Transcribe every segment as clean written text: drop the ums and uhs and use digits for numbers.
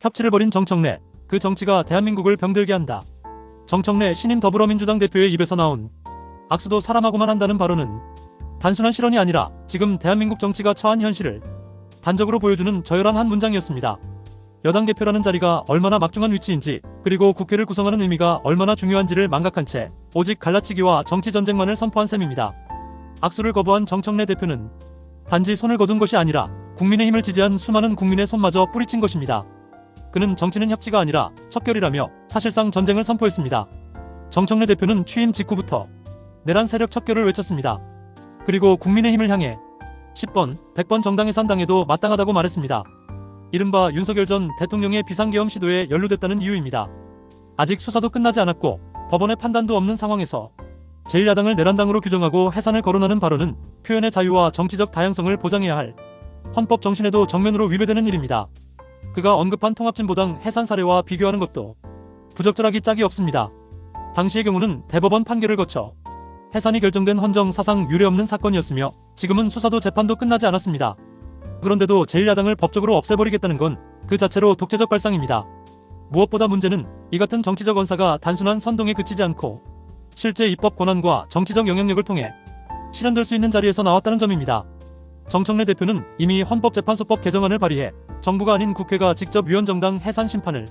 협치를 벌인 정청래, 그 정치가 대한민국을 병들게 한다. 정청래 신임 더불어민주당 대표의 입에서 나온 악수도 사람하고만 한다는 발언은 단순한 실언이 아니라 지금 대한민국 정치가 처한 현실을 단적으로 보여주는 저열한 한 문장이었습니다. 여당 대표라는 자리가 얼마나 막중한 위치인지, 그리고 국회를 구성하는 의미가 얼마나 중요한지를 망각한 채 오직 갈라치기와 정치전쟁만을 선포한 셈입니다. 악수를 거부한 정청래 대표는 단지 손을 거둔 것이 아니라 국민의힘을 지지한 수많은 국민의 손마저 뿌리친 것입니다. 그는 정치는 협치가 아니라 척결이라며 사실상 전쟁을 선포했습니다. 정청래 대표는 취임 직후부터 내란 세력 척결을 외쳤습니다. 그리고 국민의힘을 향해 10번, 100번 정당해산당해도 마땅하다고 말했습니다. 이른바 윤석열 전 대통령의 비상계엄 시도에 연루됐다는 이유입니다. 아직 수사도 끝나지 않았고 법원의 판단도 없는 상황에서 제1야당을 내란당으로 규정하고 해산을 거론하는 발언은 표현의 자유와 정치적 다양성을 보장해야 할 헌법 정신에도 정면으로 위배되는 일입니다. 그가 언급한 통합진보당 해산 사례와 비교하는 것도 부적절하기 짝이 없습니다. 당시의 경우는 대법원 판결을 거쳐 해산이 결정된 헌정 사상 유례없는 사건이었으며 지금은 수사도 재판도 끝나지 않았습니다. 그런데도 제1야당을 법적으로 없애버리겠다는 건 그 자체로 독재적 발상입니다. 무엇보다 문제는 이 같은 정치적 언사가 단순한 선동에 그치지 않고 실제 입법 권한과 정치적 영향력을 통해 실현될 수 있는 자리에서 나왔다는 점입니다. 정청래 대표는 이미 헌법재판소법 개정안을 발의해 정부가 아닌 국회가 직접 위원정당 해산 심판을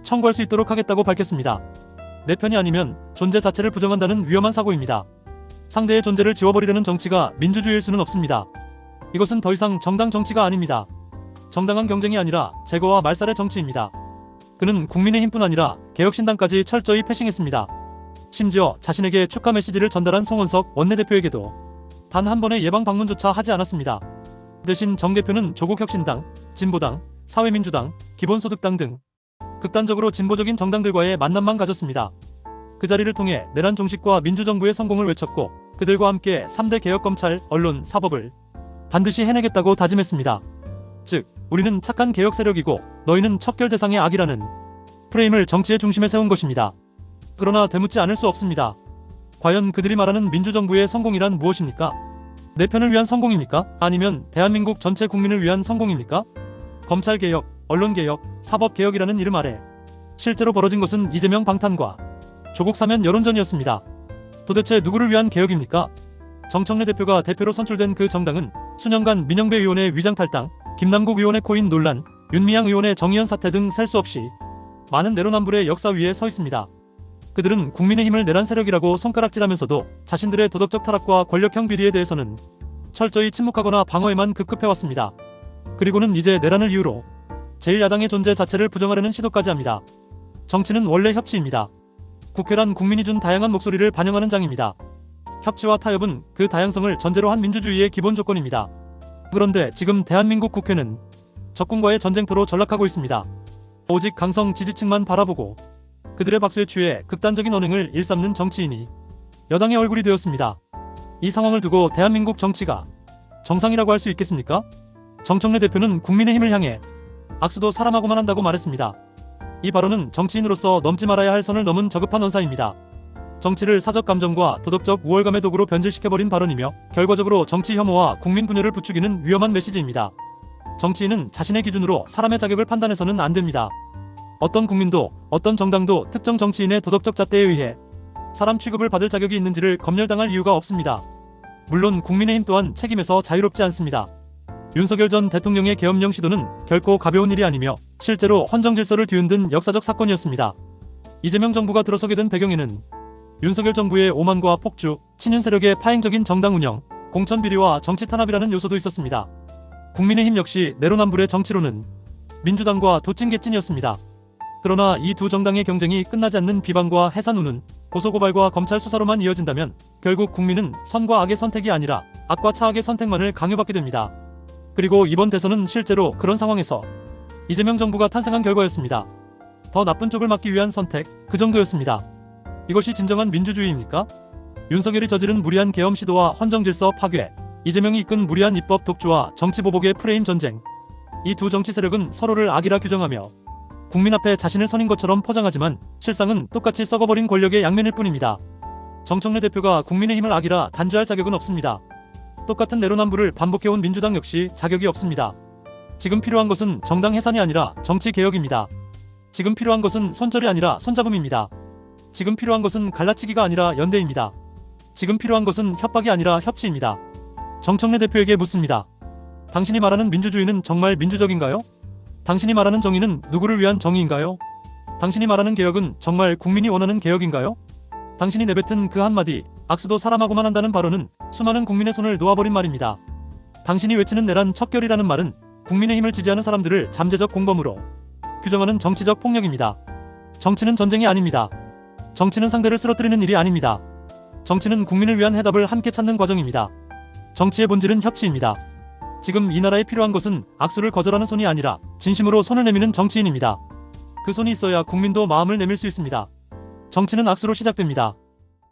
청구할 수 있도록 하겠다고 밝혔습니다. 내 편이 아니면 존재 자체를 부정한다는 위험한 사고입니다. 상대의 존재를 지워버리려는 정치가 민주주의일 수는 없습니다. 이것은 더 이상 정당 정치가 아닙니다. 정당한 경쟁이 아니라 제거와 말살의 정치입니다. 그는 국민의힘뿐 아니라 개혁신당까지 철저히 패싱했습니다. 심지어 자신에게 축하 메시지를 전달한 송원석 원내대표에게도 단 한 번의 예방 방문조차 하지 않았습니다. 대신 정 대표는 조국혁신당, 진보당, 사회민주당, 기본소득당 등 극단적으로 진보적인 정당들과의 만남만 가졌습니다. 그 자리를 통해 내란 종식과 민주정부의 성공을 외쳤고 그들과 함께 3대 개혁검찰, 언론, 사법을 반드시 해내겠다고 다짐했습니다. 즉, 우리는 착한 개혁 세력이고 너희는 척결 대상의 악이라는 프레임을 정치의 중심에 세운 것입니다. 그러나 되묻지 않을 수 없습니다. 과연 그들이 말하는 민주정부의 성공이란 무엇입니까? 내 편을 위한 성공입니까? 아니면 대한민국 전체 국민을 위한 성공입니까? 검찰개혁, 언론개혁, 사법개혁이라는 이름 아래 실제로 벌어진 것은 이재명 방탄과 조국 사면 여론전이었습니다. 도대체 누구를 위한 개혁입니까? 정청래 대표가 대표로 선출된 그 정당은 수년간 민영배 의원의 위장탈당, 김남국 의원의 코인 논란, 윤미향 의원의 정의연 사태 등 셀 수 없이 많은 내로남불의 역사 위에 서 있습니다. 그들은 국민의힘을 내란 세력이라고 손가락질하면서도 자신들의 도덕적 타락과 권력형 비리에 대해서는 철저히 침묵하거나 방어에만 급급해왔습니다. 그리고는 이제 내란을 이유로 제1야당의 존재 자체를 부정하려는 시도까지 합니다. 정치는 원래 협치입니다. 국회란 국민이 준 다양한 목소리를 반영하는 장입니다. 협치와 타협은 그 다양성을 전제로 한 민주주의의 기본 조건입니다. 그런데 지금 대한민국 국회는 적군과의 전쟁터로 전락하고 있습니다. 오직 강성 지지층만 바라보고 그들의 박수에 취해 극단적인 언행을 일삼는 정치인이 여당의 얼굴이 되었습니다. 이 상황을 두고 대한민국 정치가 정상이라고 할 수 있겠습니까? 정청래 대표는 국민의힘을 향해 악수도 사람하고만 한다고 말했습니다. 이 발언은 정치인으로서 넘지 말아야 할 선을 넘은 저급한 언사입니다. 정치를 사적 감정과 도덕적 우월감의 도구로 변질시켜버린 발언이며 결과적으로 정치 혐오와 국민 분열을 부추기는 위험한 메시지입니다. 정치인은 자신의 기준으로 사람의 자격을 판단해서는 안 됩니다. 어떤 국민도 어떤 정당도 특정 정치인의 도덕적 잣대에 의해 사람 취급을 받을 자격이 있는지를 검열당할 이유가 없습니다. 물론 국민의힘 또한 책임에서 자유롭지 않습니다. 윤석열 전 대통령의 계엄령 시도는 결코 가벼운 일이 아니며 실제로 헌정 질서를 뒤흔든 역사적 사건이었습니다. 이재명 정부가 들어서게 된 배경에는 윤석열 정부의 오만과 폭주, 친윤 세력의 파행적인 정당 운영, 공천 비리와 정치 탄압이라는 요소도 있었습니다. 국민의힘 역시 내로남불의 정치로는 민주당과 도찐개찐이었습니다. 그러나 이 두 정당의 경쟁이 끝나지 않는 비방과 해산 후는 고소고발과 검찰 수사로만 이어진다면 결국 국민은 선과 악의 선택이 아니라 악과 차악의 선택만을 강요받게 됩니다. 그리고 이번 대선은 실제로 그런 상황에서 이재명 정부가 탄생한 결과였습니다. 더 나쁜 쪽을 막기 위한 선택, 그 정도였습니다. 이것이 진정한 민주주의입니까? 윤석열이 저지른 무리한 계엄 시도와 헌정질서 파괴, 이재명이 이끈 무리한 입법 독주와 정치보복의 프레임 전쟁. 이 두 정치 세력은 서로를 악이라 규정하며 국민 앞에 자신을 선인 것처럼 포장하지만 실상은 똑같이 썩어버린 권력의 양면일 뿐입니다. 정청래 대표가 국민의힘을 악이라 단죄할 자격은 없습니다. 똑같은 내로남불을 반복해온 민주당 역시 자격이 없습니다. 지금 필요한 것은 정당 해산이 아니라 정치 개혁입니다. 지금 필요한 것은 손절이 아니라 손잡음입니다. 지금 필요한 것은 갈라치기가 아니라 연대입니다. 지금 필요한 것은 협박이 아니라 협치입니다. 정청래 대표에게 묻습니다. 당신이 말하는 민주주의는 정말 민주적인가요? 당신이 말하는 정의는 누구를 위한 정의인가요? 당신이 말하는 개혁은 정말 국민이 원하는 개혁인가요? 당신이 내뱉은 그 한마디, 악수도 사람하고만 한다는 발언은 수많은 국민의 손을 놓아버린 말입니다. 당신이 외치는 내란 척결이라는 말은 국민의힘을 지지하는 사람들을 잠재적 공범으로 규정하는 정치적 폭력입니다. 정치는 전쟁이 아닙니다. 정치는 상대를 쓰러뜨리는 일이 아닙니다. 정치는 국민을 위한 해답을 함께 찾는 과정입니다. 정치의 본질은 협치입니다. 지금 이 나라에 필요한 것은 악수를 거절하는 손이 아니라 진심으로 손을 내미는 정치인입니다. 그 손이 있어야 국민도 마음을 내밀 수 있습니다. 정치는 악수로 시작됩니다.